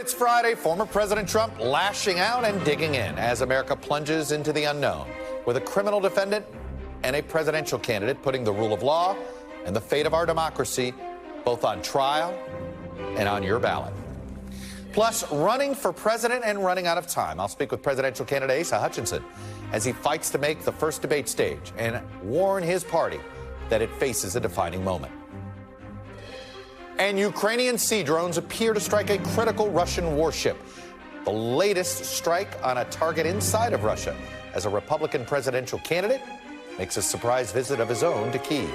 It's Friday. Former President Trump lashing out and digging in as America plunges into the unknown with a criminal defendant and a presidential candidate putting the rule of law and the fate of our democracy both on trial and on your ballot. Plus, running for president and running out of time. I'll speak with presidential candidate Asa Hutchinson as he fights to make the first debate stage and warn his party that it faces a defining moment. And Ukrainian sea drones appear to strike a critical Russian warship. The latest strike on a target inside of Russia as a Republican presidential candidate makes a surprise visit of his own to Kyiv.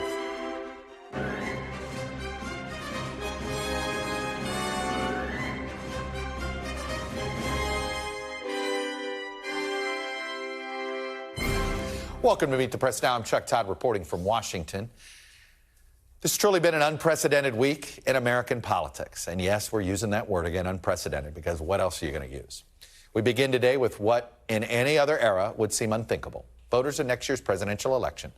Welcome to Meet the Press Now. I'm Chuck Todd reporting from Washington. This has truly been an unprecedented week in American politics. And yes, we're using that word again, unprecedented, because what else are you going to use? We begin today with what in any other era would seem unthinkable. Voters in next year's presidential election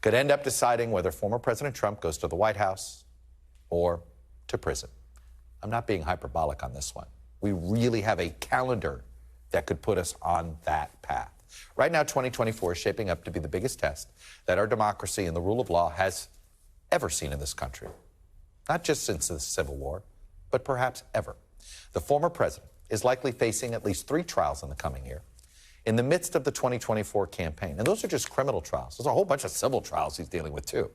could end up deciding whether former President Trump goes to the White House or to prison. I'm not being hyperbolic on this one. We really have a calendar that could put us on that path. Right now, 2024 is shaping up to be the biggest test that our democracy and the rule of law has ever seen in this country. Not just since the Civil War, but perhaps ever. The former president is likely facing at least 3 trials in the coming year in the midst of the 2024 campaign. And those are just criminal trials. There's a whole bunch of civil trials he's dealing with, too.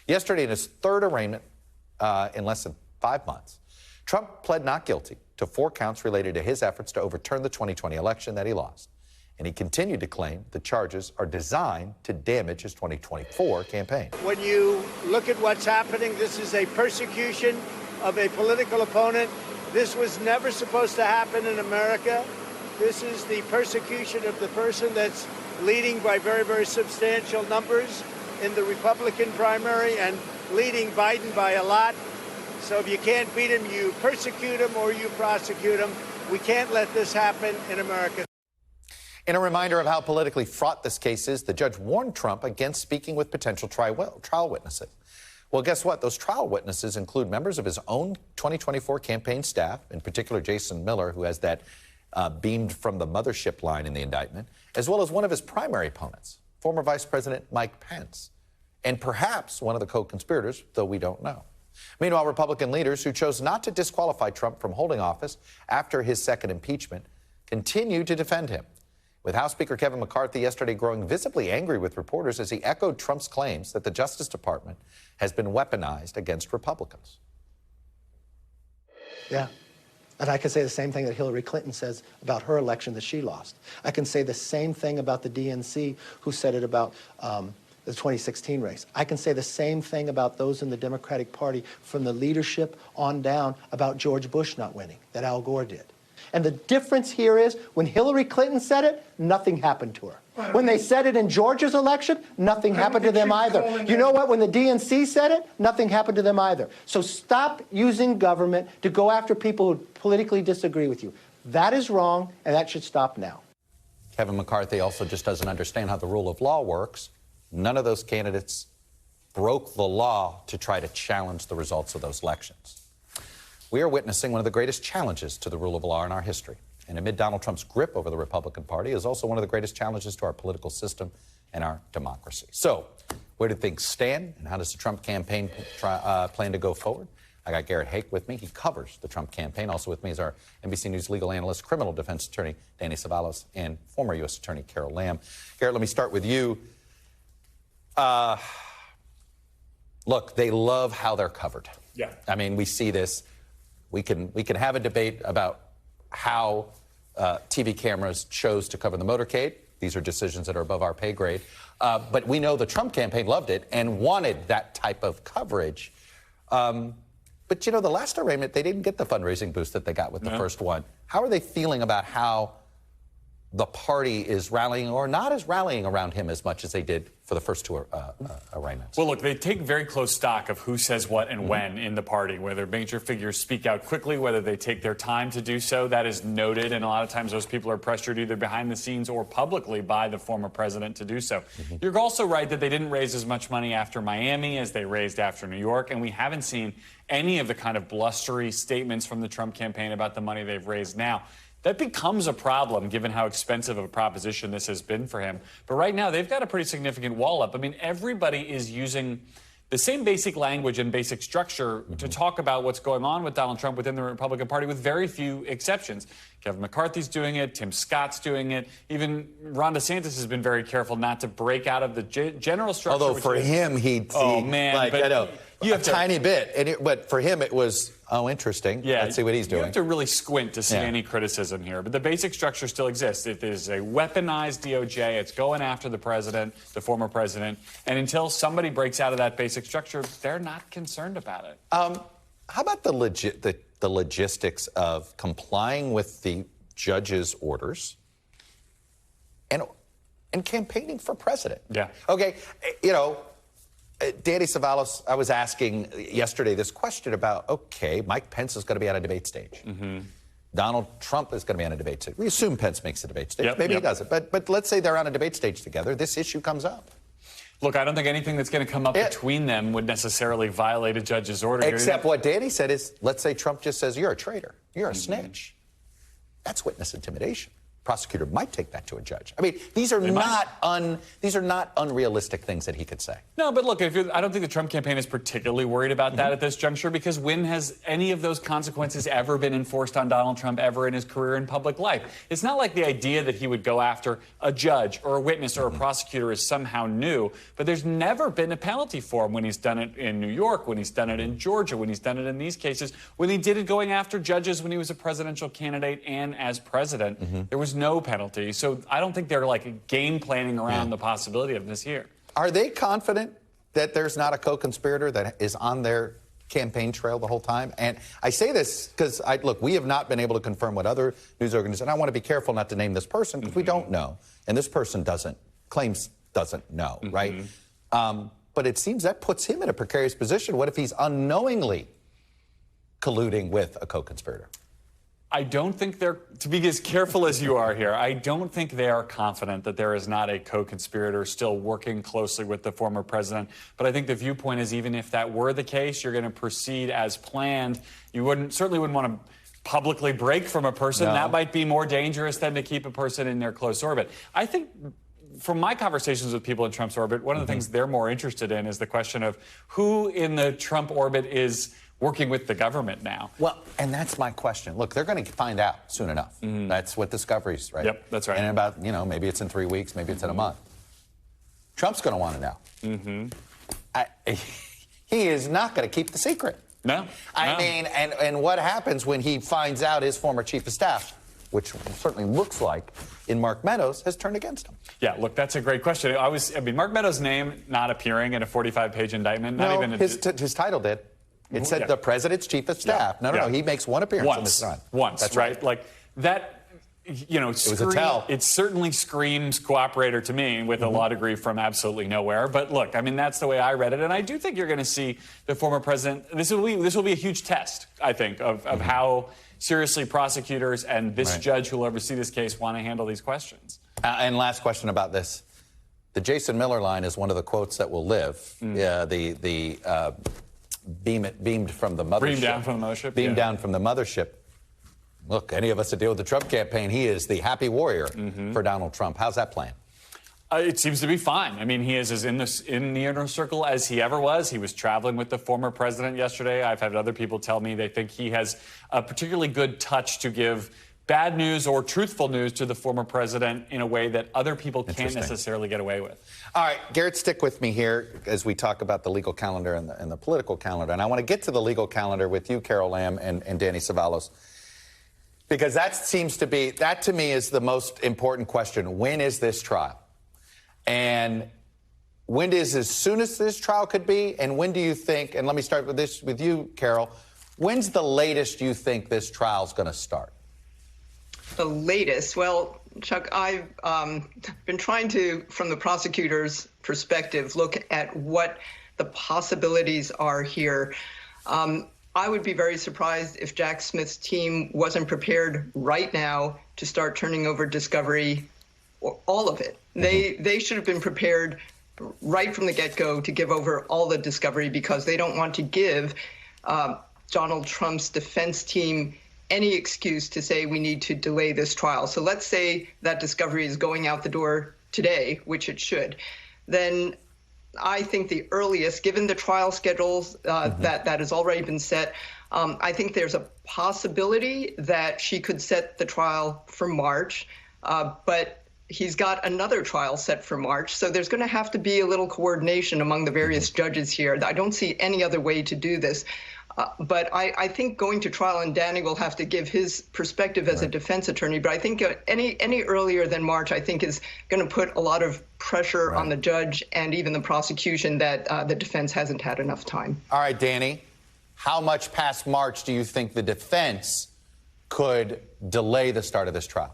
Yesterday, in his third arraignment in less than 5 months, Trump pled not guilty to 4 counts related to his efforts to overturn the 2020 election that he lost. And he continued to claim the charges are designed to damage his 2024 campaign. When you look at what's happening, this is a persecution of a political opponent. This was never supposed to happen in America. This is the persecution of the person that's leading by very, very substantial numbers in the Republican primary and leading Biden by a lot. So if you can't beat him, you persecute him or you prosecute him. We can't let this happen in America. In a reminder of how politically fraught this case is, the judge warned Trump against speaking with potential trial witnesses. Well, guess what? Those trial witnesses include members of his own 2024 campaign staff, in particular Jason Miller, who has that beamed from the mothership line in the indictment, as well as one of his primary opponents, former Vice President Mike Pence, and perhaps one of the co-conspirators, though we don't know. Meanwhile, Republican leaders who chose not to disqualify Trump from holding office after his second impeachment continue to defend him, with House Speaker Kevin McCarthy yesterday growing visibly angry with reporters as he echoed Trump's claims that the Justice Department has been weaponized against Republicans. Yeah. And I can say the same thing that Hillary Clinton says about her election that she lost. I can say the same thing about the DNC who said it about the 2016 race. I can say the same thing about those in the Democratic Party from the leadership on down about George Bush not winning, that Al Gore did. And the difference here is when Hillary Clinton said it, nothing happened to her. When they said it in Georgia's election, nothing happened to them either. You know what? When the DNC said it, nothing happened to them either. So stop using government to go after people who politically disagree with you. That is wrong, and that should stop now. Kevin McCarthy also just doesn't understand how the rule of law works. None of those candidates broke the law to try to challenge the results of those elections. We are witnessing one of the greatest challenges to the rule of law in our history. And amid Donald Trump's grip over the Republican Party is also one of the greatest challenges to our political system and our democracy. So, where do things stand, and how does the Trump campaign plan to go forward? I got Garrett Hake with me. He covers the Trump campaign. Also with me is our NBC News legal analyst, criminal defense attorney Danny Savalas, and former U.S. Attorney Carol Lamb. Garrett, let me start with you. Look, they love how they're covered. Yeah. I mean, we see this. We can have a debate about how TV cameras chose to cover the motorcade. These are decisions that are above our pay grade. But we know the Trump campaign loved it and wanted that type of coverage. But, you know, the last arraignment, they didn't get the fundraising boost that they got with the first one. How are they feeling about how the party is rallying or not as rallying around him as much as they did for the first two arraignments. Well, look, they take very close stock of who says what and when in the party, whether major figures speak out quickly, whether they take their time to do so. That is noted, and a lot of times those people are pressured either behind the scenes or publicly by the former president to do so. You're also right that they didn't raise as much money after Miami as they raised after New York, and we haven't seen any of the kind of blustery statements from the Trump campaign about the money they've raised now. That becomes a problem given how expensive of a proposition this has been for him. But right now, they've got a pretty significant wall up. I mean, everybody is using the same basic language and basic structure to talk about what's going on with Donald Trump within the Republican Party, with very few exceptions. Kevin McCarthy's doing it. Tim Scott's doing it. Even Ron DeSantis has been very careful not to break out of the general structure. Although for him, oh, man, like, but I know, you have a tiny bit. But for him, it was, oh, interesting. Yeah, let's see what he's doing. You have to really squint to see any criticism here. But the basic structure still exists. It is a weaponized DOJ. It's going after the president, the former president. And until somebody breaks out of that basic structure, they're not concerned about it. How about the logistics of complying with the judge's orders and campaigning for president? Yeah. Okay, you know, Danny Savalos, I was asking yesterday this question about, okay, Mike Pence is going to be on a debate stage. Donald Trump is going to be on a debate stage. We assume Pence makes a debate stage. Maybe he doesn't. But let's say they're on a debate stage together. This issue comes up. Look, I don't think anything that's going to come up between them would necessarily violate a judge's order. Except what Danny said is, let's say Trump just says, you're a traitor. You're a snitch. That's witness intimidation. Prosecutor might take that to a judge. I mean, these are not unrealistic things that he could say. No, but look, I don't think the Trump campaign is particularly worried about that at this juncture, because when has any of those consequences ever been enforced on Donald Trump ever in his career in public life? It's not like the idea that he would go after a judge or a witness or a prosecutor is somehow new, but there's never been a penalty for him when he's done it in New York, when he's done it in Georgia, when he's done it in these cases, when he did it going after judges when he was a presidential candidate and as president. There was no penalty. So I don't think they're like game planning around the possibility of this here. Are they confident that there's not a co-conspirator that is on their campaign trail the whole time? And I say this because, look, we have not been able to confirm what other news organizations, and I want to be careful not to name this person because we don't know. And this person claims doesn't know, right? But it seems that puts him in a precarious position. What if he's unknowingly colluding with a co-conspirator? I don't think they're, to be as careful as you are here, I don't think they are confident that there is not a co-conspirator still working closely with the former president. But I think the viewpoint is, even if that were the case, you're going to proceed as planned. You certainly wouldn't want to publicly break from a person. That might be more dangerous than to keep a person in their close orbit. I think from my conversations with people in Trump's orbit, one of the things they're more interested in is the question of who in the Trump orbit is working with the government now. Well, and that's my question. Look, they're going to find out soon enough. That's what discovery's, right? Yep, that's right. And about, maybe it's in 3 weeks, maybe it's in a month. Trump's going to want to know. He is not going to keep the secret. No. I mean, and what happens when he finds out his former chief of staff, which certainly looks like in Mark Meadows, has turned against him? Yeah, look, that's a great question. Mark Meadows' name not appearing in a 45-page indictment. His title did. It said the president's chief of staff. No, he makes one appearance in this run. Once, that's right. Like that, it was a tell. It certainly screams cooperator to me, with a law degree from absolutely nowhere. But look, I mean, that's the way I read it, and I do think you're going to see the former president. This will be a huge test, I think, of how seriously prosecutors and this judge who will oversee this case want to handle these questions. And last question about this: the Jason Miller line is one of the quotes that will live. Beamed from the mothership. Beamed down from the mothership. Beamed down from the mothership. Look, any of us that deal with the Trump campaign, he is the happy warrior for Donald Trump. How's that playing? It seems to be fine. I mean, he is as in the inner circle as he ever was. He was traveling with the former president yesterday. I've had other people tell me they think he has a particularly good touch to give bad news or truthful news to the former president in a way that other people can't necessarily get away with. All right, Garrett, stick with me here as we talk about the legal calendar and the political calendar. And I want to get to the legal calendar with you, Carol Lamb, and Danny Savalos, because that to me is the most important question. When is this trial? And when is as soon as this trial could be? And when do you think, and let me start with you, Carol, when's the latest you think this trial's going to start? The latest? Well, Chuck, I've been trying to, from the prosecutor's perspective, look at what the possibilities are here. I would be very surprised if Jack Smith's team wasn't prepared right now to start turning over discovery, or all of it. They should have been prepared right from the get-go to give over all the discovery, because they don't want to give Donald Trump's defense team any excuse to say we need to delay this trial. So let's say that discovery is going out the door today, which it should. Then I think the earliest, given the trial schedules that has already been set, I think there's a possibility that she could set the trial for March, but he's got another trial set for March. So there's going to have to be a little coordination among the various judges here. I don't see any other way to do this. But I think going to trial, and Danny will have to give his perspective as a defense attorney, but I think any earlier than March, I think, is going to put a lot of pressure on the judge and even the prosecution that the defense hasn't had enough time. All right, Danny, how much past March do you think the defense could delay the start of this trial?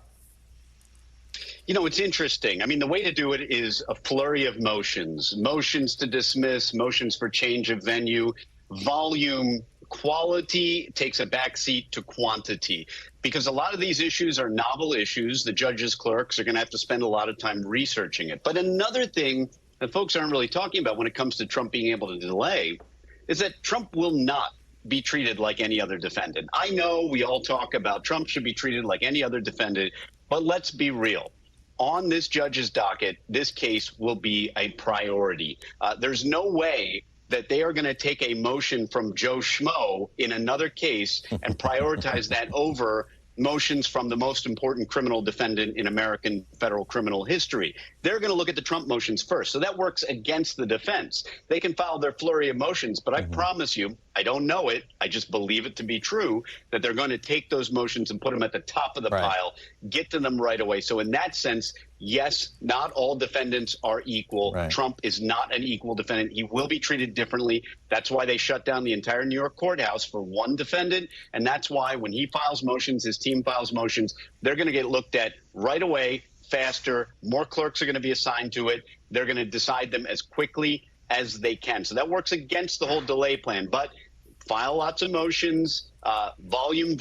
You know, it's interesting. I mean, the way to do it is a flurry of motions to dismiss, motions for change of venue, volume. Quality takes a backseat to quantity, because a lot of these issues are novel issues. The judges' clerks are going to have to spend a lot of time researching it. But another thing that folks aren't really talking about when it comes to Trump being able to delay is that Trump will not be treated like any other defendant. I know we all talk about Trump should be treated like any other defendant, but let's be real. On this judge's docket, this case will be a priority. There's no way that they are going to take a motion from Joe Schmo in another case and prioritize that over motions from the most important criminal defendant in American federal criminal history. They're going to look at the Trump motions first. So that works against the defense. They can file their flurry of motions, but I promise you, I don't know it, I just believe it to be true, that they're going to take those motions and put them at the top of the pile, get to them right away. So in that sense, yes, not all defendants are equal. Trump is not an equal defendant. He will be treated differently. That's why they shut down the entire New York courthouse for one defendant. And that's why when he files motions, his team files motions, they're going to get looked at right away, faster. More clerks are going to be assigned to it. They're going to decide them as quickly as they can. So that works against the whole delay plan. But file lots of motions, volume.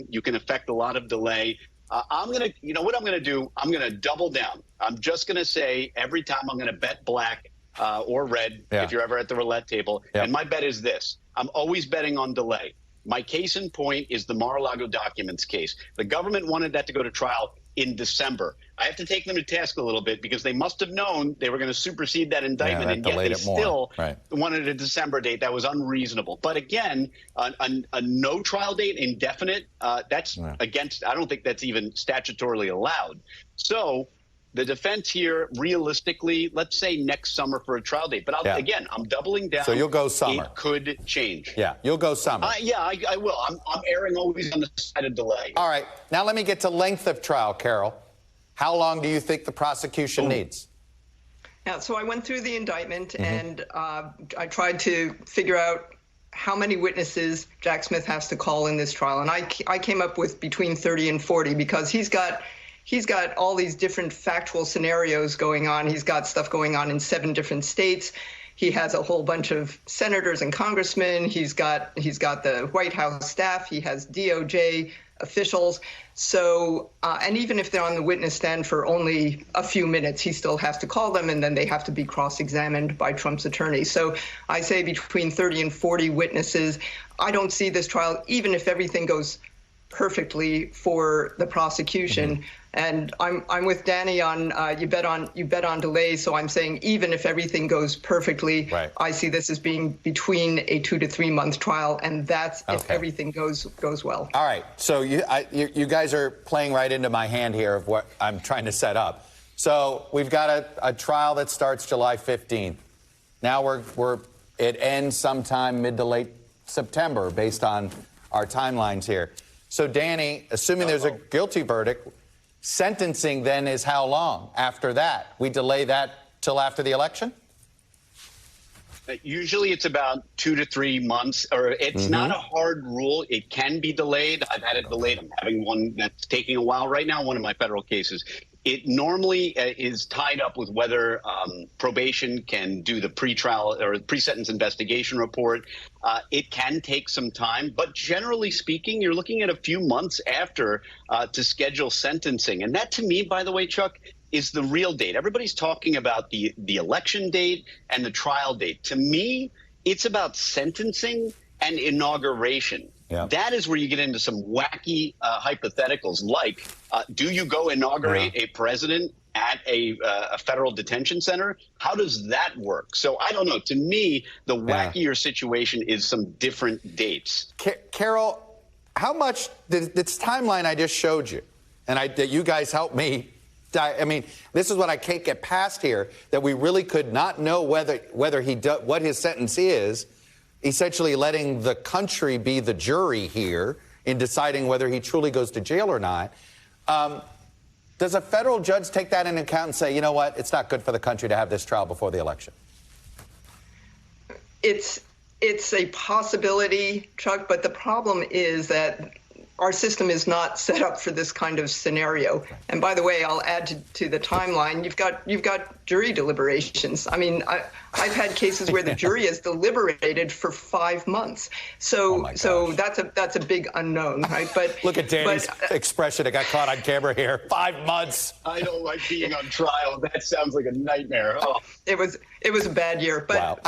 You can affect a lot of delay. I'm going to, you know what I'm going to do? I'm going to double down. I'm just going to say every time I'm going to bet black or red if you're ever at the roulette table. And my bet is this. I'm always betting on delay. My case in point is the Mar-a-Lago documents case. The government wanted that to go to trial in December. I have to take them to task a little bit, because they must have known they were going to supersede that indictment, and yet they still wanted a December date. That was unreasonable. But again, a no trial date, indefinite, that's against, I don't think that's even statutorily allowed. So the defense here, realistically, let's say next summer for a trial date. But again, I'm doubling down. So you'll go summer. It could change. Yeah, you'll go summer. I will. I'm erring always on the side of delay. All right. Now let me get to length of trial, Carol. How long do you think the prosecution needs? Yeah, so I went through the indictment and I tried to figure out how many witnesses Jack Smith has to call in this trial. And I came up with between 30 and 40, because he's got all these different factual scenarios going on. He's got stuff going on in 7 different states. He has a whole bunch of senators and congressmen. He's got the White House staff. He has DOJ officials. So, and even if they're on the witness stand for only a few minutes, he still has to call them, and then they have to be cross-examined by Trump's attorney. So I say between 30 and 40 witnesses. I don't see this trial, even if everything goes perfectly for the prosecution. And I'm with Danny on you bet on delay. So I'm saying even if everything goes perfectly, I see this as being between a 2 to 3 month trial, and that's if everything goes well. All right. So you guys are playing right into my hand here of what I'm trying to set up. So we've got a trial that starts July 15th. Now it ends sometime mid to late September based on our timelines here. So Danny, assuming there's a guilty verdict, sentencing then is how long after that? We delay that till after the election? Usually it's about 2 to 3 months, or it's not a hard rule. It can be delayed. I've had it delayed. I'm having one that's taking a while right now, one of my federal cases. It normally is tied up with whether probation can do the pretrial or pre-sentence investigation report. It can take some time, but generally speaking, you're looking at a few months after to schedule sentencing. And that, to me, by the way, Chuck, is the real date. Everybody's talking about the election date and the trial date. To me, it's about sentencing and inauguration. Yeah. That is where you get into some wacky hypotheticals, like do you go inaugurate a president at a federal detention center? How does that work? So I don't know. To me, the wackier situation is some different dates. Carol, how much this timeline I just showed you, and that you guys helped me. I mean, this is what I can't get past here, that we really could not know whether what his sentence is, essentially letting the country be the jury here in deciding whether he truly goes to jail or not. Does a federal judge take that into account and say, you know what, it's not good for the country to have this trial before the election? It's a possibility, Chuck, but the problem is that our system is not set up for this kind of scenario. And by the way, I'll add to the timeline. You've got jury deliberations. I mean, I've had cases where the jury has deliberated for 5 months. So that's a big unknown, right? But look at Danny's expression. It got caught on camera here. 5 months. I don't like being on trial. That sounds like a nightmare. Oh. It was a bad year. But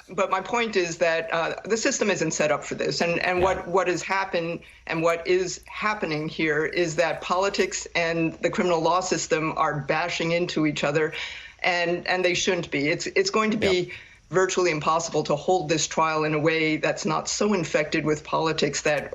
but my point is that the system isn't set up for this. And what has happened and what is happening here is that politics and the criminal law system are bashing into each other, and they shouldn't be. It's going to be virtually impossible to hold this trial in a way that's not so infected with politics that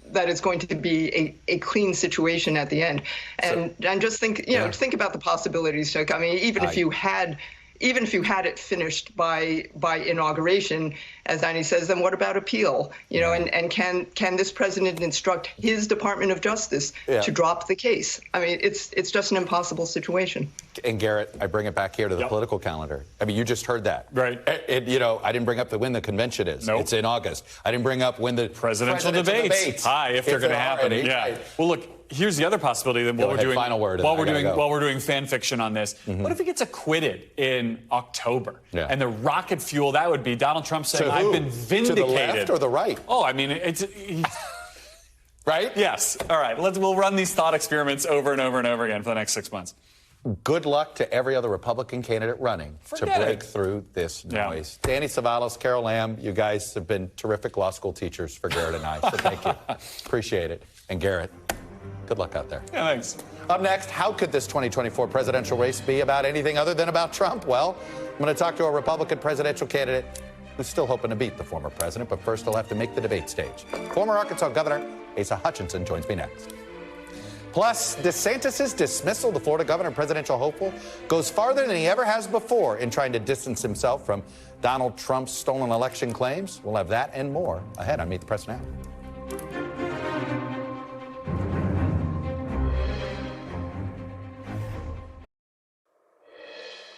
that it's going to be a clean situation at the end. And just think, think about the possibilities, Chuck. I mean, even if you had it finished by inauguration, as Danny says, then what about appeal? And can this president instruct his Department of Justice to drop the case? I mean, it's just an impossible situation. And Garrett, I bring it back here to the political calendar. I mean, you just heard that. Right. I didn't bring up when the convention is. Nope. It's in August. I didn't bring up when the presidential debates. If they're going to happen. Right. Well, look, here's the other possibility. Then while we're doing fan fiction on this, what if he gets acquitted in October? Yeah. And the rocket fuel that would be Donald Trump saying, "I've been vindicated." To the left or the right? Oh, I mean, it's right. Yes. All right. We'll run these thought experiments over and over and over again for the next 6 months. Good luck to every other Republican candidate running to break through this noise. Yeah. Danny Savalas, Carol Lamb, you guys have been terrific law school teachers for Garrett and I, so thank you. Appreciate it. And Garrett, good luck out there. Yeah, thanks. Up next, how could this 2024 presidential race be about anything other than about Trump? Well, I'm going to talk to a Republican presidential candidate who's still hoping to beat the former president, but first he'll have to make the debate stage. Former Arkansas Governor Asa Hutchinson joins me next. Plus, DeSantis' dismissal, the Florida governor and presidential hopeful, goes farther than he ever has before in trying to distance himself from Donald Trump's stolen election claims. We'll have that and more ahead on Meet the Press Now.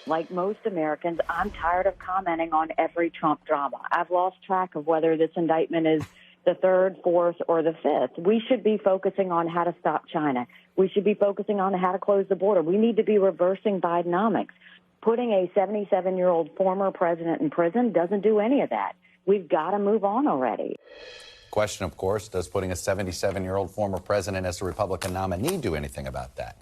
Like most Americans, I'm tired of commenting on every Trump drama. I've lost track of whether this indictment is the third, fourth, or the fifth. We should be focusing on how to stop China. We should be focusing on how to close the border. We need to be reversing Bidenomics. Putting a 77-year-old former president in prison doesn't do any of that. We've got to move on already. Question, of course, does putting a 77-year-old former president as a Republican nominee do anything about that?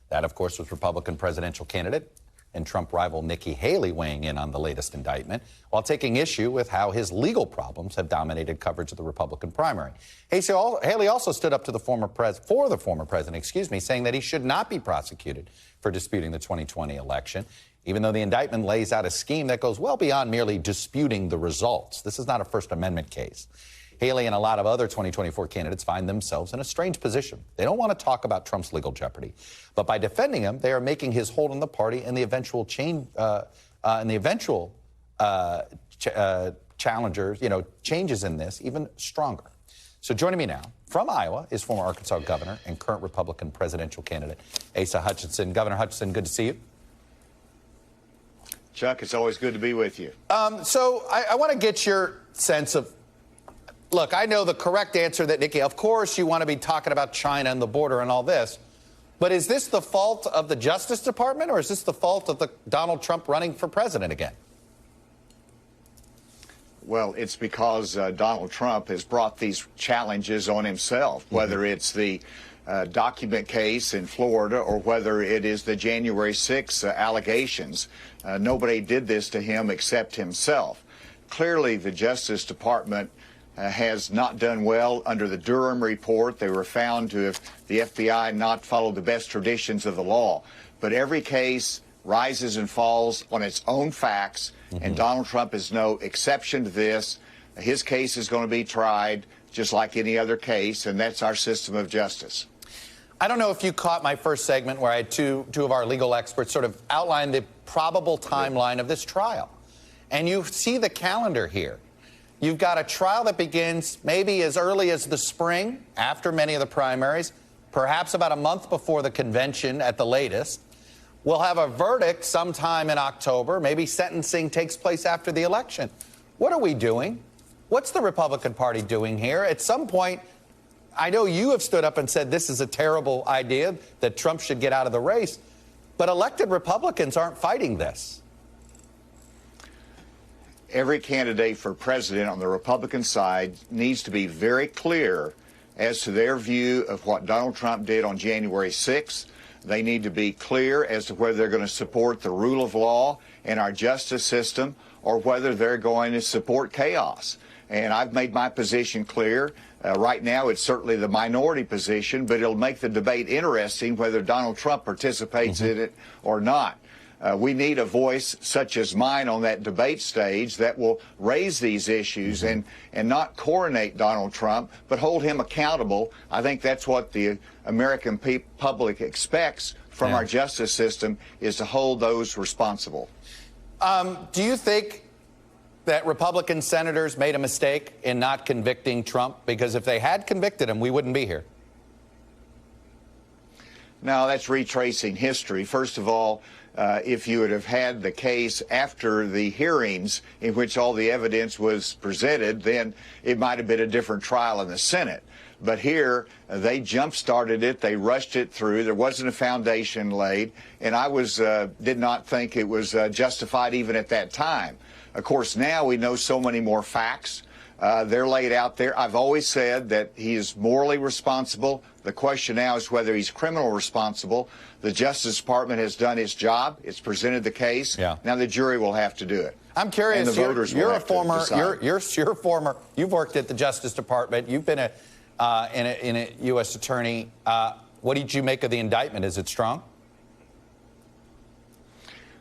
That, of course, was Republican presidential candidate and Trump rival Nikki Haley weighing in on the latest indictment, while taking issue with how his legal problems have dominated coverage of the Republican primary. Haley also stood up to the former president, saying that he should not be prosecuted for disputing the 2020 election, even though the indictment lays out a scheme that goes well beyond merely disputing the results. This is not a First Amendment case. Haley and a lot of other 2024 candidates find themselves in a strange position. They don't want to talk about Trump's legal jeopardy, but by defending him, they are making his hold on the party and the eventual challengers, changes in this even stronger. So joining me now from Iowa is former Arkansas governor and current Republican presidential candidate Asa Hutchinson. Governor Hutchinson, good to see you. Chuck, it's always good to be with you. So I want to get your sense of, look, I know the correct answer that, Nikki, of course you want to be talking about China and the border and all this, but is this the fault of the Justice Department, or is this the fault of Donald Trump running for president again? Well, it's because Donald Trump has brought these challenges on himself, whether it's the document case in Florida or whether it is the January 6 allegations. Nobody did this to him except himself. Clearly, the Justice Department has not done well under the Durham report. They were found to have, the FBI, not followed the best traditions of the law. But every case rises and falls on its own facts, and Donald Trump is no exception to this. His case is going to be tried just like any other case, and that's our system of justice. I don't know if you caught my first segment where I had two of our legal experts sort of outline the probable timeline of this trial. And you see the calendar here. You've got a trial that begins maybe as early as the spring, after many of the primaries, perhaps about a month before the convention at the latest. We'll have a verdict sometime in October. Maybe sentencing takes place after the election. What are we doing? What's the Republican Party doing here? At some point, I know you have stood up and said this is a terrible idea, that Trump should get out of the race, but elected Republicans aren't fighting this. Every candidate for president on the Republican side needs to be very clear as to their view of what Donald Trump did on January 6th. They need to be clear as to whether they're going to support the rule of law and our justice system or whether they're going to support chaos. And I've made my position clear. Right now, it's certainly the minority position, but it'll make the debate interesting whether Donald Trump participates in it or not. We need a voice such as mine on that debate stage that will raise these issues and not coronate Donald Trump, but hold him accountable. I think that's what the American public expects from our justice system, is to hold those responsible. Do you think that Republican senators made a mistake in not convicting Trump? Because if they had convicted him, we wouldn't be here. No, that's retracing history. First of all, if you would have had the case after the hearings in which all the evidence was presented, then it might have been a different trial in the Senate. But here, they jump-started it. They rushed it through. There wasn't a foundation laid. And I did not think it was justified even at that time. Of course, now we know so many more facts. They're laid out there. I've always said that he is morally responsible. The question now is whether he's criminally responsible. The Justice Department has done its job. It's presented the case. Yeah. Now the jury will have to do it. I'm curious. And the voters you're will a have former. to decide. You've worked at the Justice Department. You've been in a U.S. attorney. What did you make of the indictment? Is it strong?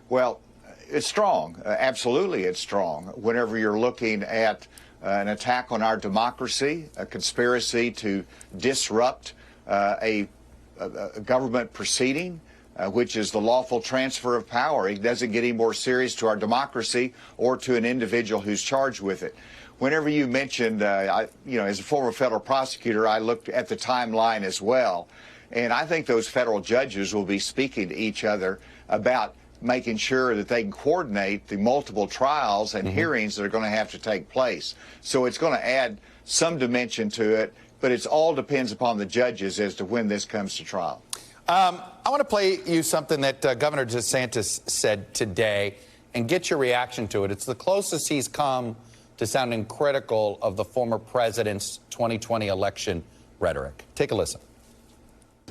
Well, it's strong. Absolutely, it's strong. Whenever you're looking at an attack on our democracy, a conspiracy to disrupt a government proceeding, which is the lawful transfer of power. It doesn't get any more serious to our democracy or to an individual who's charged with it. Whenever you mentioned, as a former federal prosecutor, I looked at the timeline as well. And I think those federal judges will be speaking to each other about making sure that they can coordinate the multiple trials and hearings that are going to have to take place. So it's going to add some dimension to it, but it all depends upon the judges as to when this comes to trial. I want to play you something that Governor DeSantis said today and get your reaction to it. It's the closest he's come to sounding critical of the former president's 2020 election rhetoric. Take a listen.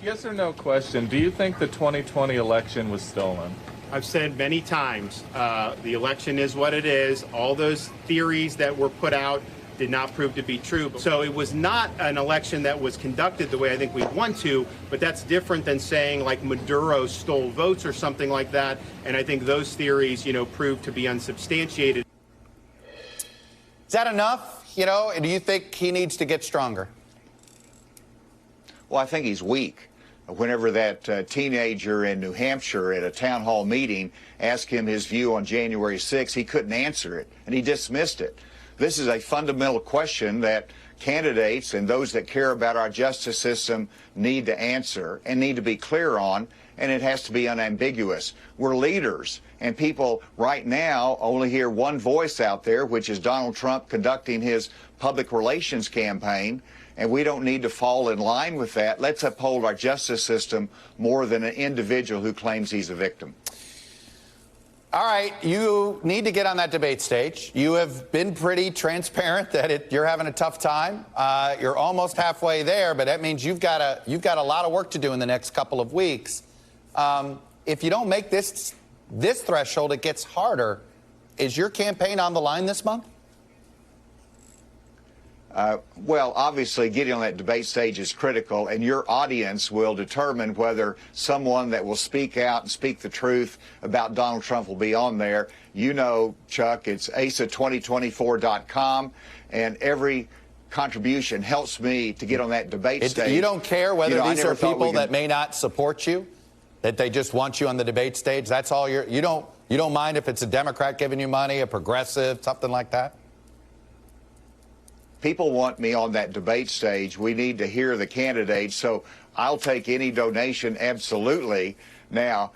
Yes or no question, do you think the 2020 election was stolen? I've said many times, the election is what it is. All those theories that were put out did not prove to be true. So it was not an election that was conducted the way I think we want to, but that's different than saying like Maduro stole votes or something like that. And I think those theories, proved to be unsubstantiated. Is that enough? And do you think he needs to get stronger? Well, I think he's weak. Whenever that teenager in New Hampshire at a town hall meeting asked him his view on January 6th, he couldn't answer it, and he dismissed it. This is a fundamental question that candidates and those that care about our justice system need to answer and need to be clear on, and it has to be unambiguous. We're leaders, And people right now only hear one voice out there, which is Donald Trump conducting his public relations campaign. And we don't need to fall in line with that. Let's uphold our justice system more than an individual who claims he's a victim. All right, you need to get on that debate stage. You have been pretty transparent that you're having a tough time. You're almost halfway there, but that means you've got a lot of work to do in the next couple of weeks. If you don't make this threshold, it gets harder. Is your campaign on the line this month? Well, obviously, getting on that debate stage is critical, and your audience will determine whether someone that will speak out and speak the truth about Donald Trump will be on there. You know, Chuck, it's asa2024.com, and every contribution helps me to get on that debate stage. You don't care whether these are people that may not support you, that they just want you on the debate stage? That's all you don't mind if it's a Democrat giving you money, a progressive, something like that? People want me on that debate stage. We need to hear the candidates, so I'll take any donation, absolutely. Now,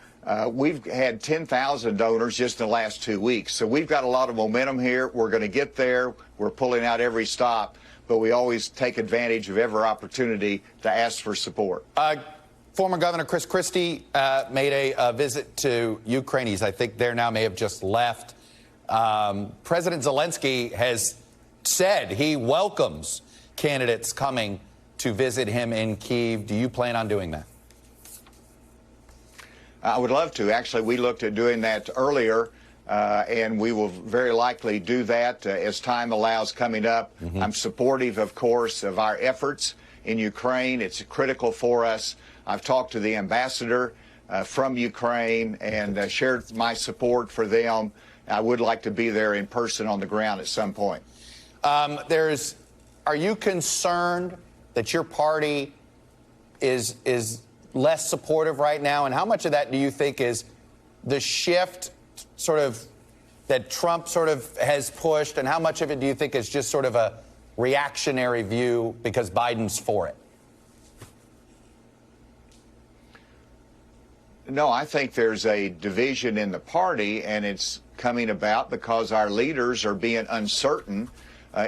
we've had 10,000 donors just in the last 2 weeks, so we've got a lot of momentum here. We're going to get there. We're pulling out every stop, but we always take advantage of every opportunity to ask for support. Former Governor Christie made a visit to Ukraine. I think there now may have just left. President Zelenskyy has said he welcomes candidates coming to visit him in Kyiv. Do you plan on doing that? I would love to. Actually, we looked at doing that earlier, and we will very likely do that as time allows coming up. Mm-hmm. I'm supportive, of course, of our efforts in Ukraine. It's critical for us. I've talked to the ambassador from Ukraine and shared my support for them. I would like to be there in person on the ground at some point. Are you concerned that your party is less supportive right now? And how much of that do you think is the shift that Trump has pushed? And how much of it do you think is just sort of a reactionary view because Biden's for it? No, I think there's a division in the party, and it's coming about because our leaders are being uncertain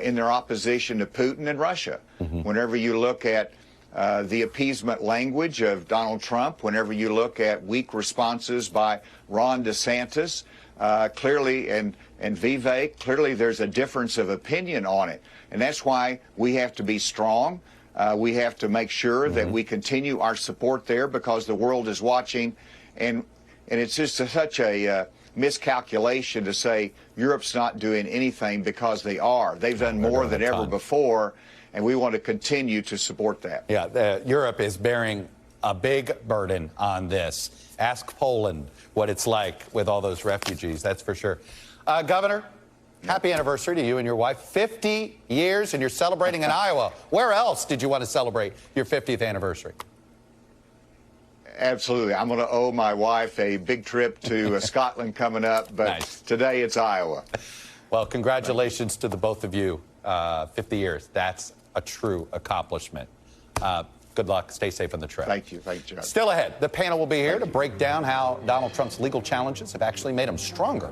in their opposition to Putin and Russia. Mm-hmm. Whenever you look at the appeasement language of Donald Trump, whenever you look at weak responses by Ron DeSantis, clearly, and Vivek, clearly there's a difference of opinion on it. And that's why we have to be strong. We have to make sure that we continue our support there because the world is watching. And it's just such a miscalculation to say Europe's not doing anything because they are. They've done more than ever before, and we want to continue to support that. Yeah, Europe is bearing a big burden on this. Ask Poland what it's like with all those refugees, that's for sure. Governor, happy anniversary to you and your wife. 50 years, and you're celebrating in Iowa. Where else did you want to celebrate your 50th anniversary? Absolutely. I'm going to owe my wife a big trip to Scotland coming up, but nice. Today it's Iowa. Well, congratulations to the both of you. 50 years. That's a true accomplishment. Good luck. Stay safe on the trip. Thank you. Thank you, Judge. Still ahead, the panel will be here to break down how Donald Trump's legal challenges have actually made him stronger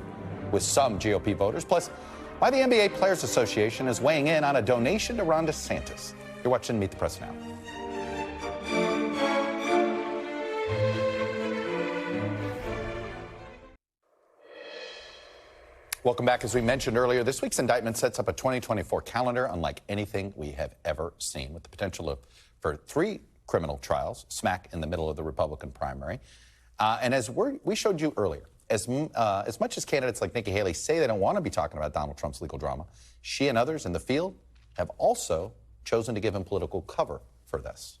with some GOP voters. Plus, why the NBA Players Association is weighing in on a donation to Ron DeSantis. You're watching Meet the Press Now. Welcome back. As we mentioned earlier, this week's indictment sets up a 2024 calendar unlike anything we have ever seen, with the potential for 3 criminal trials smack in the middle of the Republican primary. And as we showed you earlier, as much as candidates like Nikki Haley say they don't want to be talking about Donald Trump's legal drama, she and others in the field have also chosen to give him political cover for this.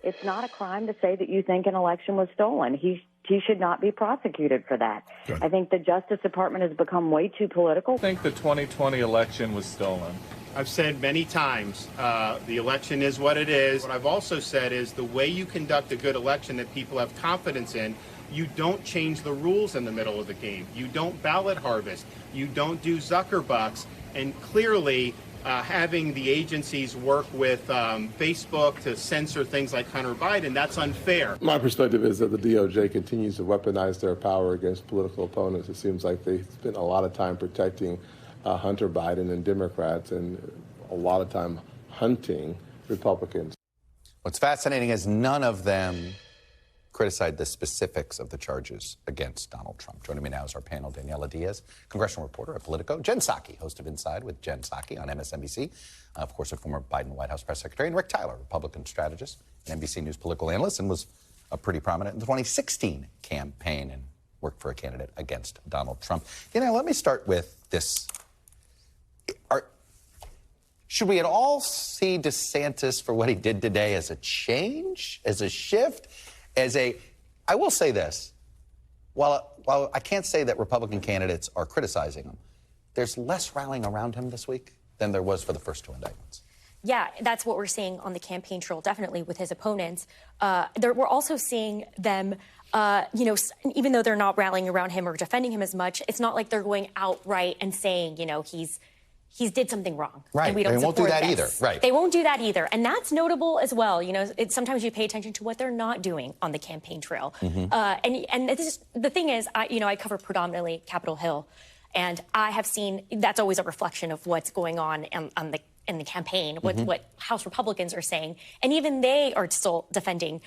It's not a crime to say that you think an election was stolen. He should not be prosecuted for that. Good. I think the Justice Department has become way too political. I think the 2020 election was stolen. I've said many times, the election is what it is. What I've also said is the way you conduct a good election that people have confidence in, you don't change the rules in the middle of the game. You don't ballot harvest. You don't do Zuckerbucks. And clearly, having the agencies work with Facebook to censor things like Hunter Biden, that's unfair. My perspective is that the DOJ continues to weaponize their power against political opponents. It seems like they spent a lot of time protecting Hunter Biden and Democrats and a lot of time hunting Republicans. What's fascinating is none of them criticized the specifics of the charges against Donald Trump. Joining me now is our panel, Daniela Diaz, congressional reporter at Politico, Jen Psaki, host of Inside with Jen Psaki on MSNBC, of course, a former Biden White House press secretary, and Rick Tyler, Republican strategist and NBC News political analyst, and was pretty prominent in the 2016 campaign and worked for a candidate against Donald Trump. Let me start with this. Should we at all see DeSantis for what he did today as a change, as a shift, I will say this, while I can't say that Republican candidates are criticizing him, there's less rallying around him this week than there was for the first two indictments. Yeah, that's what we're seeing on the campaign trail, definitely with his opponents. We're also seeing them, even though they're not rallying around him or defending him as much, it's not like they're going outright and saying, he's did something wrong. Right. And we don't they won't do support that this. either. Right. They won't do that either. And that's notable as well. Sometimes you pay attention to what they're not doing on the campaign trail. Mm-hmm. And the thing is, I cover predominantly Capitol Hill, and I have seen that's always a reflection of what's going on in the campaign, what House Republicans are saying. And even they are still defending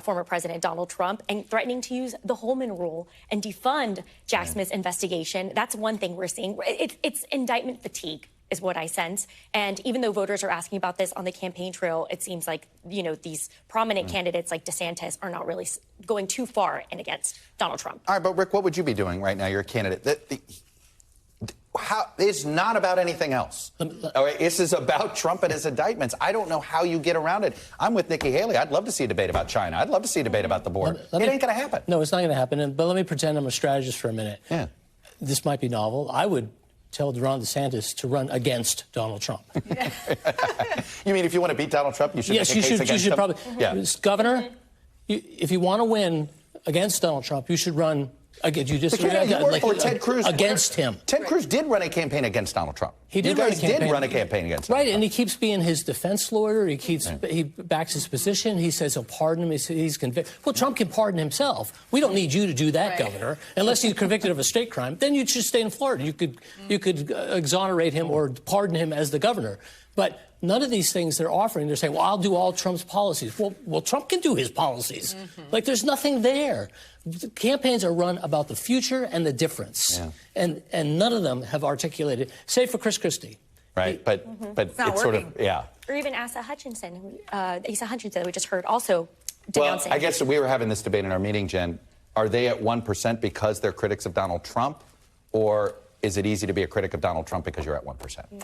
former President Donald Trump and threatening to use the Holman rule and defund Jack Smith's investigation. That's one thing we're seeing. It's indictment fatigue is what I sense. And even though voters are asking about this on the campaign trail, it seems like, these prominent candidates like DeSantis are not really going too far in against Donald Trump. All right, but Rick, what would you be doing right now? You're a candidate. It's not about anything else. All right, this is about Trump and his indictments. I don't know how you get around it. I'm with Nikki Haley. I'd love to see a debate about China. I'd love to see a debate about the border. It ain't going to happen. No, it's not going to happen. But let me pretend I'm a strategist for a minute. Yeah. This might be novel. I would tell Ron DeSantis to run against Donald Trump. You mean if you want to beat Donald Trump, you should make a case against him? You should probably. Yeah. Governor, if you want to win against Donald Trump, you should run. Again, you just or Ted Cruz against him. Ted Cruz did run a campaign against Donald Trump. He did. You guys did run a campaign against him. Right, and he keeps being his defense lawyer. He backs his position. He says he'll pardon him. He's convicted. Well, Trump can pardon himself. We don't need you to do that, Governor, unless he's convicted of a state crime. Then you should stay in Florida. You could exonerate him or pardon him as the governor. But none of these things they're offering, they're saying, well, I'll do all Trump's policies. Well, Trump can do his policies. Like, there's nothing there. The campaigns are run about the future and the difference. Yeah. And none of them have articulated, save for Chris Christie. Right, but it's sort of, Or even Asa Hutchinson, we just heard also denouncing. Well, I guess we were having this debate in our meeting, Jen. Are they at 1% because they're critics of Donald Trump? Or is it easy to be a critic of Donald Trump because you're at 1%?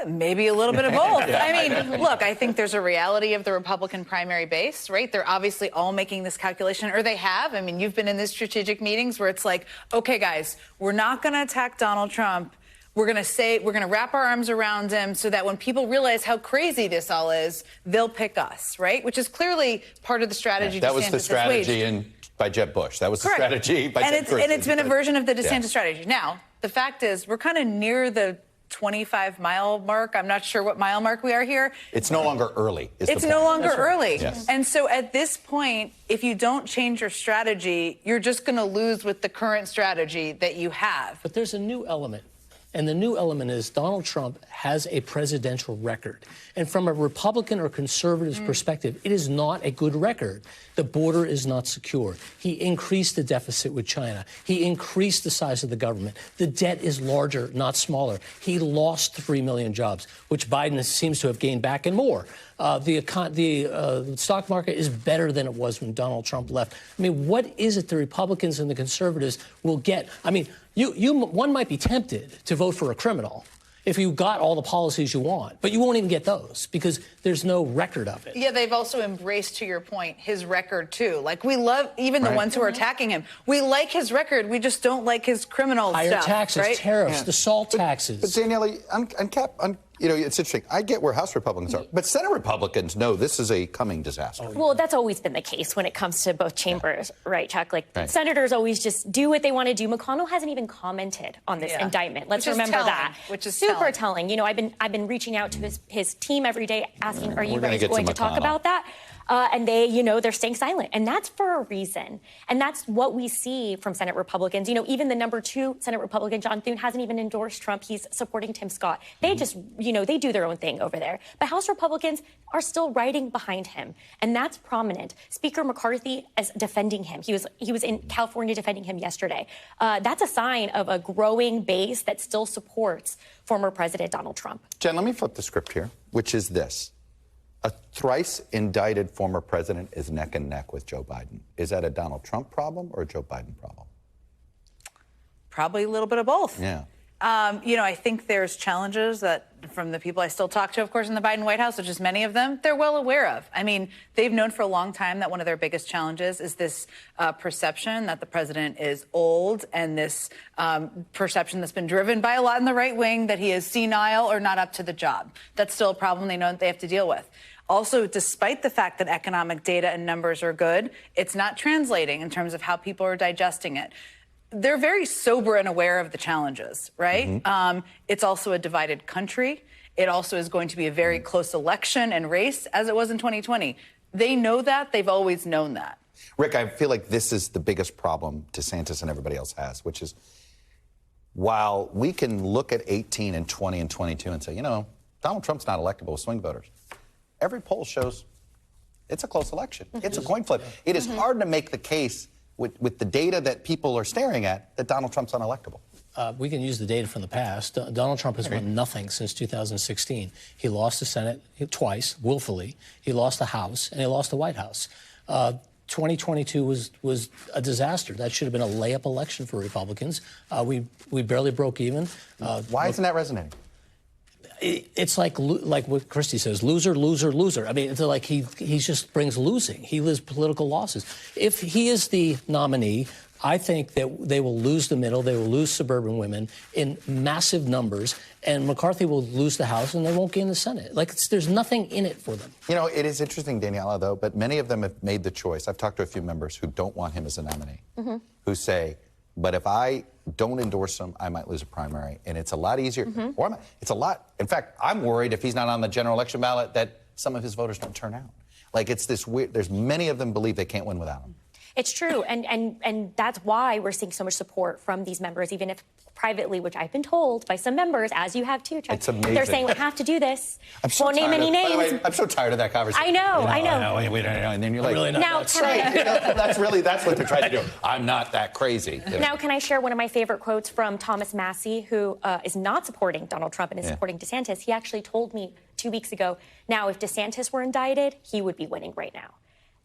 Maybe a little bit of both. I mean, look, I think there's a reality of the Republican primary base, right? They're obviously all making this calculation, or they have. I mean, you've been in these strategic meetings where it's like, okay, guys, we're not going to attack Donald Trump. We're going to wrap our arms around him so that when people realize how crazy this all is, they'll pick us, right? Which is clearly part of the strategy. That was the strategy by Jeb Bush. That was the strategy by Ted Cruz. And it's been a version of the DeSantis strategy. Now, the fact is, we're kind of near the 25-mile mark. I'm not sure what mile mark we are here. It's no longer early. It's no longer early. Yes. And so at this point, if you don't change your strategy, you're just going to lose with the current strategy that you have. But there's a new element. And the new element is Donald Trump has a presidential record. And from a Republican or conservative perspective, it is not a good record. The border is not secure. He increased the deficit with China. He increased the size of the government. The debt is larger, not smaller. He lost 3 million jobs, which Biden seems to have gained back and more. The stock market is better than it was when Donald Trump left. I mean, what is it the Republicans and the conservatives will get? I mean, one might be tempted to vote for a criminal if you got all the policies you want, but you won't even get those because there's no record of it. Yeah, they've also embraced, to your point, his record, too. Like, we love even the ones who are attacking him. We like his record. We just don't like his criminal stuff. Higher taxes, right? tariffs, the SALT taxes. But Daniela, on You know, it's interesting. I get where House Republicans are, but Senate Republicans know this is a coming disaster. Well, that's always been the case when it comes to both chambers, right, Chuck? Like, senators always just do what they want to do. McConnell hasn't even commented on this indictment. Let's remember that. Which is super telling. You know, I've been reaching out to his team every day asking, are you guys going to talk about that? And they, you know, they're staying silent. And that's for a reason. And that's what we see from Senate Republicans. You know, even the number 2 Senate Republican, John Thune, hasn't even endorsed Trump. He's supporting Tim Scott. They just, you know, they do their own thing over there. But House Republicans are still riding behind him. And that's prominent. Speaker McCarthy is defending him. He was in California defending him yesterday. That's a sign of a growing base that still supports former President Donald Trump. Jen, let me flip the script here, which is this. A thrice indicted former president is neck and neck with Joe Biden. Is that a Donald Trump problem or a Joe Biden problem? Probably a little bit of both. Yeah. You know, I think there's challenges that from the people I still talk to, of course, in the Biden White House, which is many of them, they're well aware of. I mean, they've known for a long time that one of their biggest challenges is this perception that the president is old and this perception that's been driven by a lot in the right wing that he is senile or not up to the job. That's still a problem they know that they have to deal with. Also, despite the fact that economic data and numbers are good, it's not translating in terms of how people are digesting it. They're very sober and aware of the challenges, right? It's also a divided country. It also is going to be a very close election and race, as it was in 2020. They know that. They've always known that. Rick, I feel like this is the biggest problem DeSantis and everybody else has, which is while we can look at 18 and 20 and 22 and say, you know, Donald Trump's not electable with swing voters. Every poll shows it's a close election. It's a coin flip. It is hard to make the case with the data that people are staring at that Donald Trump's unelectable. We can use the data from the past. Donald Trump has won nothing since 2016. He lost the Senate twice, willfully. He lost the House, and he lost the White House. 2022 was a disaster. That should have been a layup election for Republicans. We barely broke even. Why isn't that resonating? It's like what Christie says, loser, loser, loser. I mean, it's like he just brings losing. He lives political losses. If he is the nominee, I think that they will lose the middle. They will lose suburban women in massive numbers, and McCarthy will lose the House, and they won't gain the Senate. Like, there's nothing in it for them. You know, it is interesting, Daniela, though, but many of them have made the choice. I've talked to a few members who don't want him as a nominee, who say, but if I don't endorse him, I might lose a primary. And it's a lot easier. It's a lot. In fact, I'm worried if he's not on the general election ballot that some of his voters don't turn out. Like, it's this weird, there's many of them believe they can't win without him. It's true, and that's why we're seeing so much support from these members, even if privately, which I've been told by some members, as you have too, Chuck. It's amazing. They're saying we have to do this. I'm so Won't name any names. By the way, I'm so tired of that conversation. I know. And then you're like, really not now, that's what they're trying to do. I'm not that crazy. Now, can I share one of my favorite quotes from Thomas Massie, who is not supporting Donald Trump and is supporting DeSantis? He actually told me 2 weeks ago, now, if DeSantis were indicted, he would be winning right now.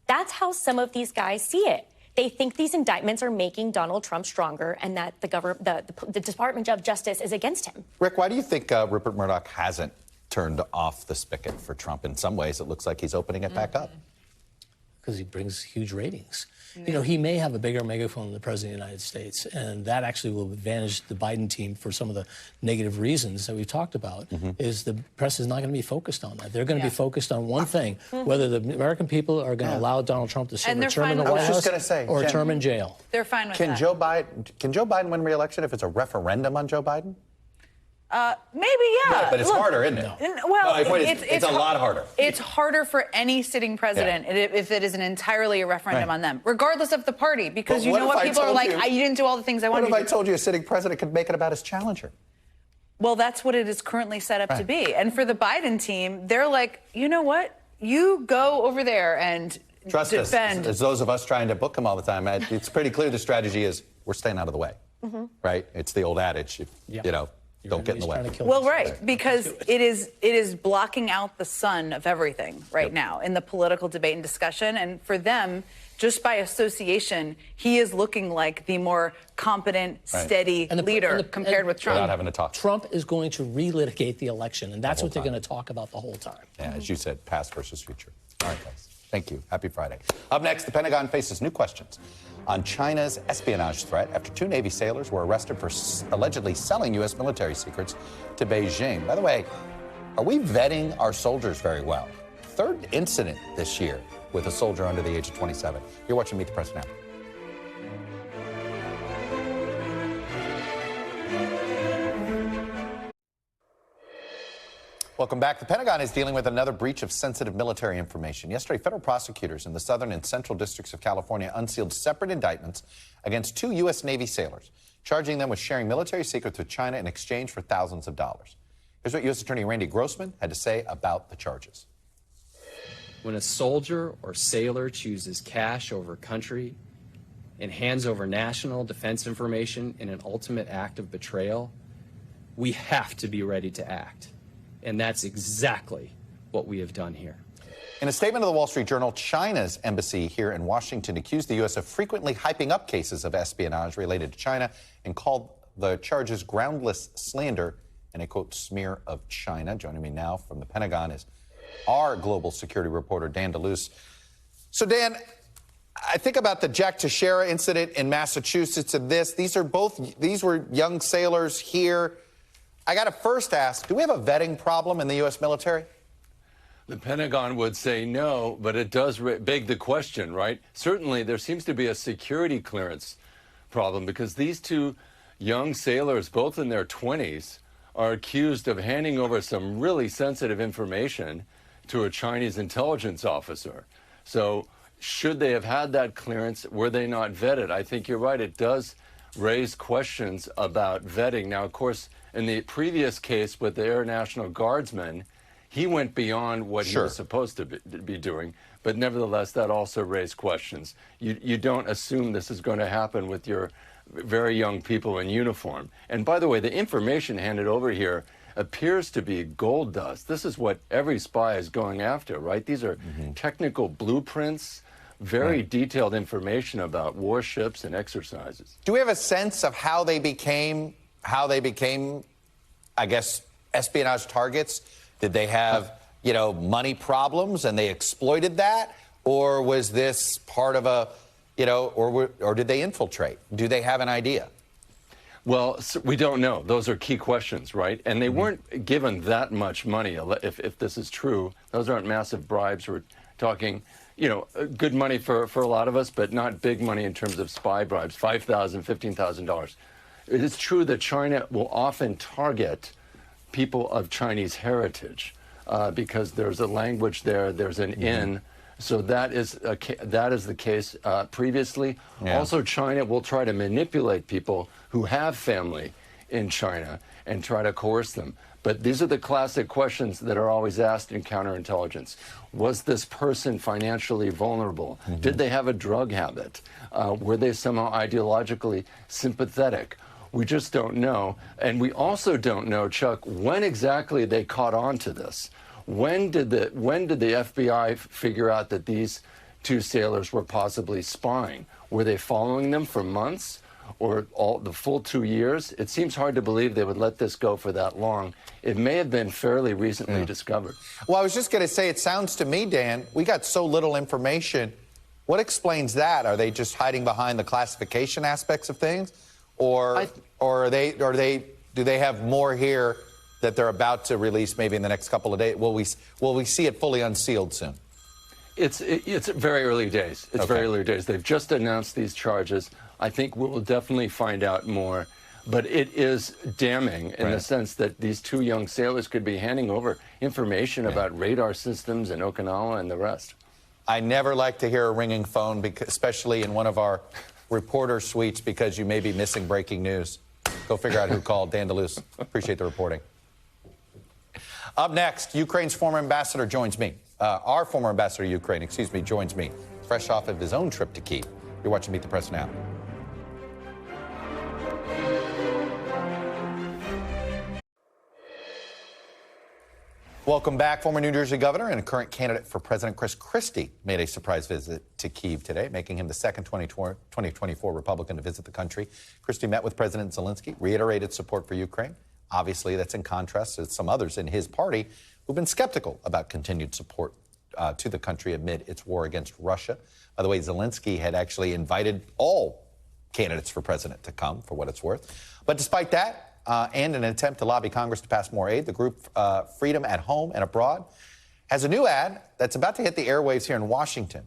That's how some of these guys see it. They think these indictments are making Donald Trump stronger and that the Department of Justice is against him. Rick, why do you think Rupert Murdoch hasn't turned off the spigot for Trump? In some ways, it looks like he's opening it back up. Because he brings huge ratings. You know, he may have a bigger megaphone than the President of the United States, and that actually will advantage the Biden team for some of the negative reasons that we've talked about, is the press is not going to be focused on that. They're going to be focused on one thing, whether the American people are going to allow Donald Trump to serve a term in the White House or a term in jail. They're fine with that. Can Joe Biden win re-election if it's a referendum on Joe Biden? Maybe, yeah. Right, but it's harder, isn't it? Well, it's a lot harder. It's harder for any sitting president if it is entirely a referendum on them, regardless of the party, because you know what people are like, you didn't do all the things I wanted to do. What if I told you a sitting president could make it about his challenger? Well, that's what it is currently set up to be. And for the Biden team, they're like, you know what? You go over there and Trust us, as those of us trying to book him all the time, it's pretty clear the strategy is we're staying out of the way, right? It's the old adage, you know, don't get in the way. Well, right, because it is blocking out the sun of everything right now in the political debate and discussion. And for them, just by association, he is looking like the more competent, steady leader compared with Trump. Without having to talk. Trump is going to relitigate the election, and that's what they're going to talk about the whole time. Yeah, as you said, past versus future. All right, guys. Thank you. Happy Friday. Up next, the Pentagon faces new questions on China's espionage threat after 2 Navy sailors were arrested for allegedly selling U.S. military secrets to Beijing. By the way, Are we vetting our soldiers very well? Third incident this year with a soldier under the age of 27. You're watching Meet the Press now. Welcome back. The Pentagon is dealing with another breach of sensitive military information. Yesterday, federal prosecutors in the southern and central districts of California unsealed separate indictments against 2 U.S. Navy sailors, charging them with sharing military secrets with China in exchange for thousands of dollars. Here's what U.S. Attorney Randy Grossman had to say about the charges. When a soldier or sailor chooses cash over country and hands over national defense information in an ultimate act of betrayal, we have to be ready to act. And that's exactly what we have done here. In a statement to the Wall Street Journal, China's embassy here in Washington accused the U.S. of frequently hyping up cases of espionage related to China and called the charges groundless slander and a, quote, smear of China. Joining me now from the Pentagon is our global security reporter, Dan DeLuce. So, Dan, I think about the Jack Teixeira incident in Massachusetts and this. These were young sailors here. I got to first ask, do we have a vetting problem in the U.S. military? The Pentagon would say no, but it does beg the question, right? Certainly, there seems to be a security clearance problem because these 2 young sailors, both in their 20s, are accused of handing over some really sensitive information to a Chinese intelligence officer. So should they have had that clearance? Were they not vetted? I think you're right. It does raise questions about vetting. Now, of course, in the previous case with the Air National Guardsman, he went beyond what he was supposed to be doing. But nevertheless, that also raised questions. You don't assume this is going to happen with your very young people in uniform. And by the way, the information handed over here appears to be gold dust. This is what every spy is going after, right? These are technical blueprints, very detailed information about warships and exercises. Do we have a sense of how they became, I guess, espionage targets? Did they have, money problems and they exploited that? Or was this part of a, or did they infiltrate? Do they have an idea? Well, we don't know. Those are key questions, right? And they weren't given that much money. If this is true, those aren't massive bribes. We're talking, good money for a lot of us, but not big money in terms of spy bribes, $5,000, $15,000. It is true that China will often target people of Chinese heritage because there's a language there, there's an in. So that is the case previously. Yeah. Also, China will try to manipulate people who have family in China and try to coerce them. But these are the classic questions that are always asked in counterintelligence. Was this person financially vulnerable? Did they have a drug habit? Were they somehow ideologically sympathetic? We just don't know. And we also don't know, Chuck, when exactly they caught on to this. When did the FBI figure out that these 2 sailors were possibly spying? Were they following them for months or the full 2 years? It seems hard to believe they would let this go for that long. It may have been fairly recently discovered. Well, I was just going to say, it sounds to me, Dan, we got so little information. What explains that? Are they just hiding behind the classification aspects of things? Or do they have more here that they're about to release maybe in the next couple of days? Will we see it fully unsealed soon? It's very early days. It's very early days. They've just announced these charges. I think we will definitely find out more. But it is damning in the sense that these 2 young sailors could be handing over information about radar systems in Okinawa and the rest. I never like to hear a ringing phone, because, especially in one of our reporter suites, because you may be missing breaking news. Go figure out who called. Dan DeLuce, appreciate the reporting. Up next, Ukraine's former ambassador joins me. Our former ambassador to Ukraine, joins me, fresh off of his own trip to Kyiv. You're watching Meet the Press now. Welcome back. Former New Jersey governor and current candidate for president Chris Christie made a surprise visit to Kyiv today, making him the second 2024 Republican to visit the country. Christie met with President Zelenskyy, reiterated support for Ukraine. Obviously, that's in contrast to some others in his party who've been skeptical about continued support to the country amid its war against Russia. By the way, Zelenskyy had actually invited all candidates for president to come, for what it's worth. But despite that, and in an attempt to lobby Congress to pass more aid, the group Freedom at Home and Abroad has a new ad that's about to hit the airwaves here in Washington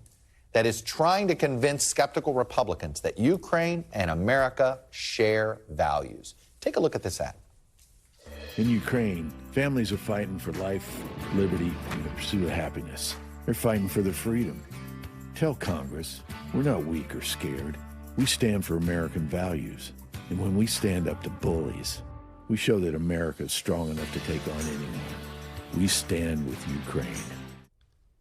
that is trying to convince skeptical Republicans that Ukraine and America share values. Take a look at this ad. In Ukraine, families are fighting for life, liberty, and the pursuit of happiness. They're fighting for their freedom. Tell Congress, we're not weak or scared. We stand for American values. And when we stand up to bullies, we show that America is strong enough to take on anyone. We stand with Ukraine.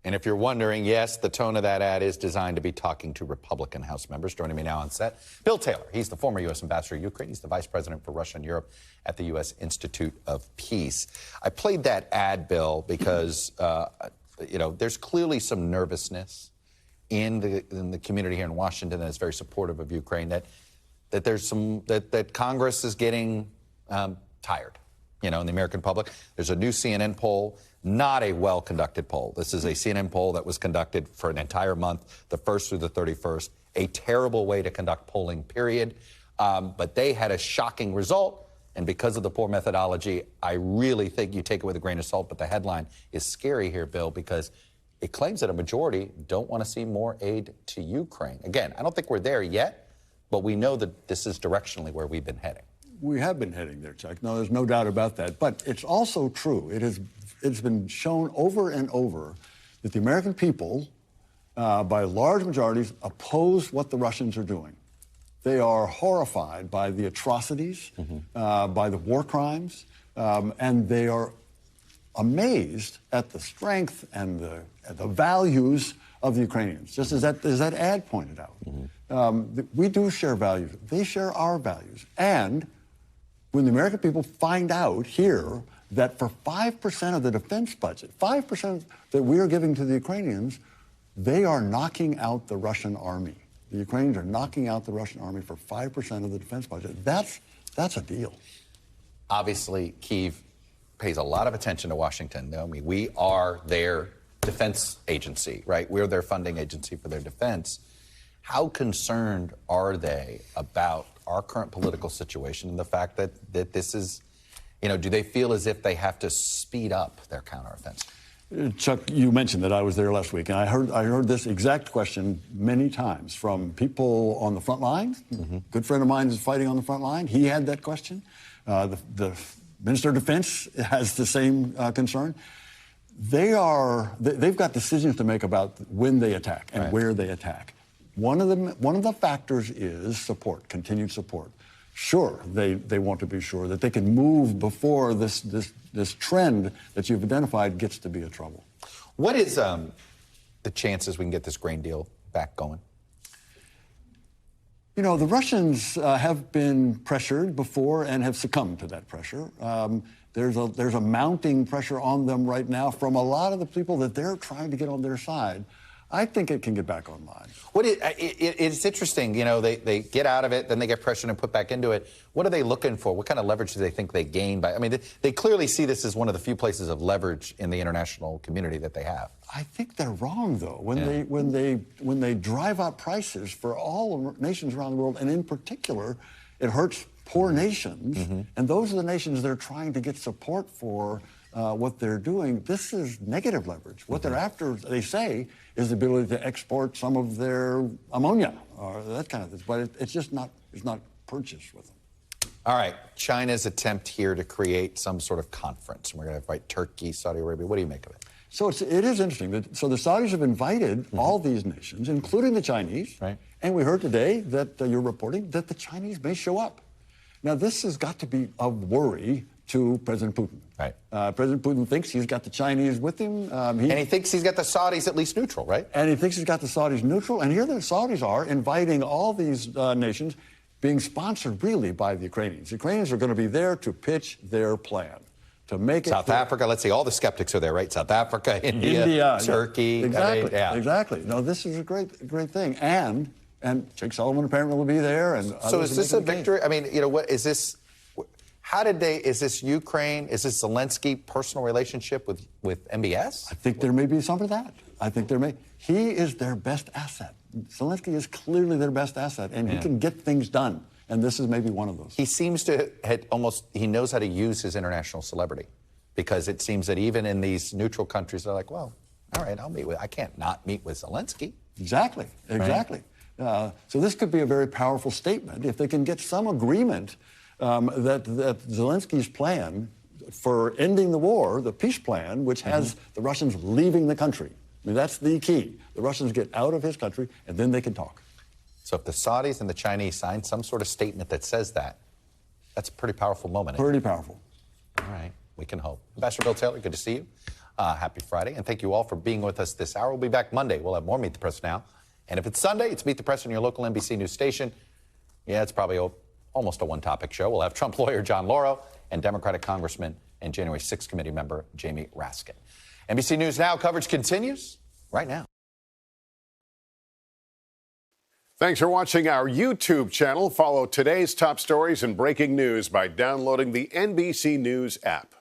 And if you're wondering, yes, the tone of that ad is designed to be talking to Republican House members. Joining me now on set, Bill Taylor. He's the former U.S. ambassador to Ukraine. He's the vice president for Russia and Europe at the U.S. Institute of Peace. I played that ad, Bill, because, there's clearly some nervousness in the community here in Washington that is very supportive of Ukraine, that Congress is getting tired, in the American public. There's a new CNN poll, not a well-conducted poll. This is a CNN poll that was conducted for an entire month, the 1st through the 31st, a terrible way to conduct polling, period. But they had a shocking result, and because of the poor methodology, I really think you take it with a grain of salt, but the headline is scary here, Bill, because it claims that a majority don't want to see more aid to Ukraine. Again, I don't think we're there yet, but we know that this is directionally where we've been heading. We have been heading there, Chuck. No, there's no doubt about that. But it's also true. It's been shown over and over that the American people, by large majorities, oppose what the Russians are doing. They are horrified by the atrocities, by the war crimes, and they are amazed at the strength and the values of the Ukrainians, just as that ad pointed out. We do share values. They share our values. And when the American people find out here that for 5% of the defense budget, 5% that we are giving to the Ukrainians, they are knocking out the Russian army. The Ukrainians are knocking out the Russian army for 5% of the defense budget. That's a deal. Obviously, Kyiv pays a lot of attention to Washington. I mean, we are their defense agency, right? We're their funding agency for their defense. How concerned are they about our current political situation and the fact that this is, do they feel as if they have to speed up their counteroffensive? Chuck, you mentioned that I was there last week, and I heard this exact question many times from people on the front lines. Good friend of mine is fighting on the front line. He had that question. The Minister of Defense has the same concern. They've got decisions to make about when they attack and where they attack. One of the factors is support, continued support. Sure, they want to be sure that they can move before this trend that you've identified gets to be a trouble. What is the chances we can get this grain deal back going? The Russians have been pressured before and have succumbed to that pressure. There's a mounting pressure on them right now from a lot of the people that they're trying to get on their side. I think it can get back online. It's interesting, they get out of it, then they get pressured and put back into it. What are they looking for? What kind of leverage do they think they gain by? I mean, they clearly see this as one of the few places of leverage in the international community that they have. I think they're wrong, though, when they drive up prices for all nations around the world, and in particular, it hurts poor nations, and those are the nations they're trying to get support for. What they're doing, this is negative leverage. What they're after, they say, is the ability to export some of their ammonia or that kind of thing. But it's not purchased with them. All right, China's attempt here to create some sort of conference. We're going to invite Turkey, Saudi Arabia. What do you make of it? So it is interesting. So the Saudis have invited all these nations, including the Chinese. Right. And we heard today that you're reporting that the Chinese may show up. Now, this has got to be of worry to President Putin. Right. President Putin thinks he's got the Chinese with him. And he thinks he's got the Saudis at least neutral, right? And he thinks he's got the Saudis neutral. And here the Saudis are inviting all these nations, being sponsored really by the Ukrainians. The Ukrainians are going to be there to pitch their plan, to make it South Africa, let's see, all the skeptics are there, right? South Africa, India, Turkey. Exactly, exactly. No, this is a great thing. And Jake Sullivan apparently will be there. And so is this a victory? I mean, what is this? Is this Ukraine, is this Zelenskyy personal relationship with MBS? I think there may be some of that. He is their best asset. Zelenskyy is clearly their best asset, and he can get things done. And this is maybe one of those. He seems to he knows how to use his international celebrity, because it seems that even in these neutral countries, they're like, well, all right, I can't not meet with Zelenskyy. Exactly. So this could be a very powerful statement if they can get some agreement that Zelensky's plan for ending the war, the peace plan, which has the Russians leaving the country. I mean, that's the key. The Russians get out of his country, and then they can talk. So if the Saudis and the Chinese sign some sort of statement that says that, that's a pretty powerful moment. Pretty powerful. All right, we can hope. Ambassador Bill Taylor, good to see you. Happy Friday, and thank you all for being with us this hour. We'll be back Monday. We'll have more Meet the Press now. And if it's Sunday, it's Meet the Press on your local NBC News station. Yeah, it's probably almost a one-topic show. We'll have Trump lawyer John Lauro and Democratic Congressman and January 6th committee member Jamie Raskin. NBC News Now coverage continues right now. Thanks for watching our YouTube channel. Follow today's top stories and breaking news by downloading the NBC News app.